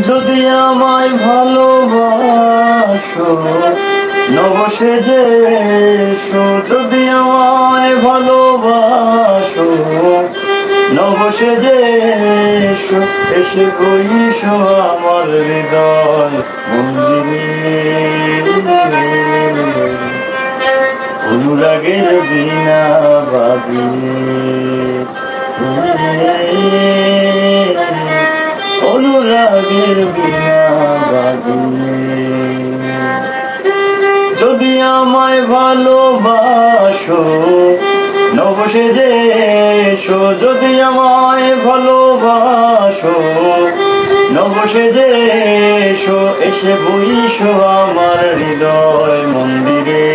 যদি আমায় ভালোবাসো নবসেজে এসো, যদি আমায় ভালোবাসো নবসেজে এসো, এসে বইসো আমার হৃদয় মন্দিরে। অনুরাগের বীণা বাজিয়ে, অনুরাগের বীণা বাজিয়ে। যদি আমায় ভালোবাসো নবসেজে এসো, যদি আমায় ভালোবাসো নবসেজে এসো, এসে বইসো আমার হৃদয় মন্দিরে।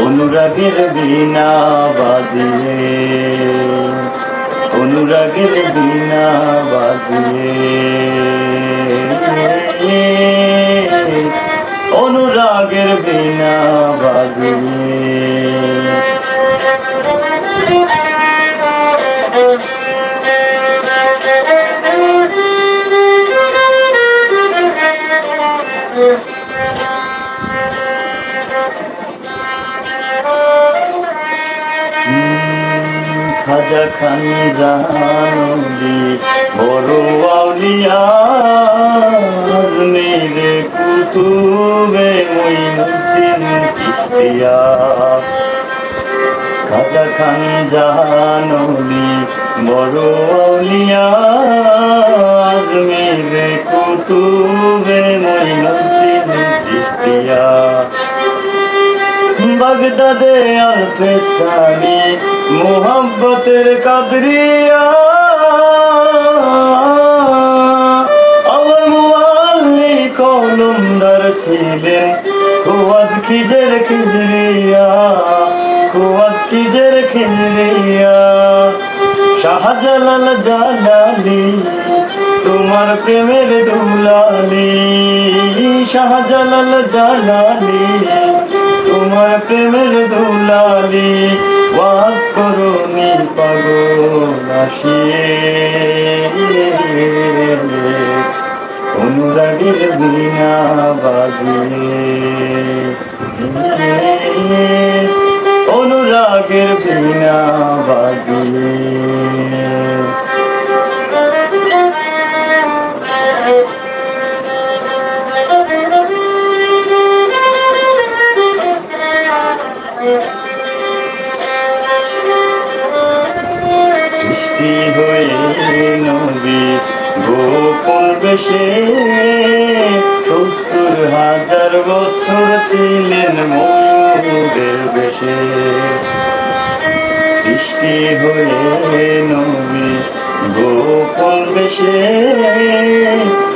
অনুরাগের বীণা বাজিয়ে, অনুরাগের বীণা বাজিয়ে, অনুরাগের বীণা বাজিয়ে। খাজা খান জাহানবী বড় আউলিয়া, আজমিরে কুতুবে মুঈনুদ্দিন চিশতিয়া। খাজা খান জাহানবী বড় আউলিয়া, আজমিরে কুতুবে মুঈনুদ্দিন চিশতিয়া। বাগদাদে আল-ফেসানি মোহাম্মতের কাদরিয়া, আমার মুআল্লি কলমদার ছিলেন খুয়াজ খিজের খিজরিয়া, খুয়াজ খিজের খিজরিয়া। শাহজালাল জালালি তোমার প্রেমের দুলালি, শাহজালাল জালালি তোমার প্রেমের দুলালি। ওয়াজ করুনি পাগল আসিয়ে, অনুরাগের বীণা বাজিয়ে, অনুরাগের বীণা বাজিয়ে। সৃষ্টি হয়ে নবী গোপন বেশে, ৭০,০০০ বছর ছিলেন ময়ূরের বেশে। সৃষ্টি হয়ে নবী গোপন বেশে,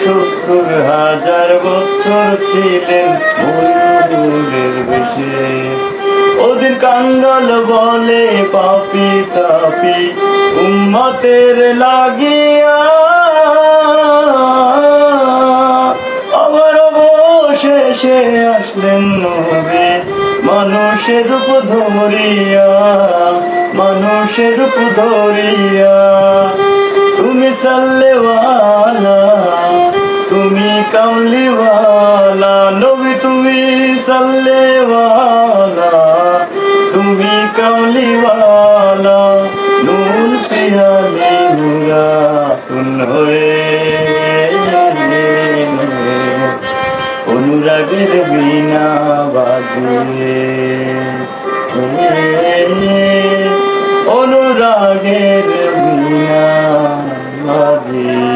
৭০,০০০ বছর ছিলেন ময়ূরের বেশে। ওদিন কাঙ্গাল বলে পাপি তাপি উম্মতের লাগিয়া, আবার অবশেষে আসলেন নবী মানুষের রূপ ধরিয়া, মানুষের রূপ ধরিয়া। তুমি সাল্লেওয়ালা, তুমি কামলিওয়ালা নবী, তুমি সাল্লেওয়ালা, তুমি কামলিওয়ালা। নুন পিয়ালি নুরাতুন হয়ে, অনুরাগের বীণা বাজিয়ে, অনুরাগের বীণা বাজিয়ে।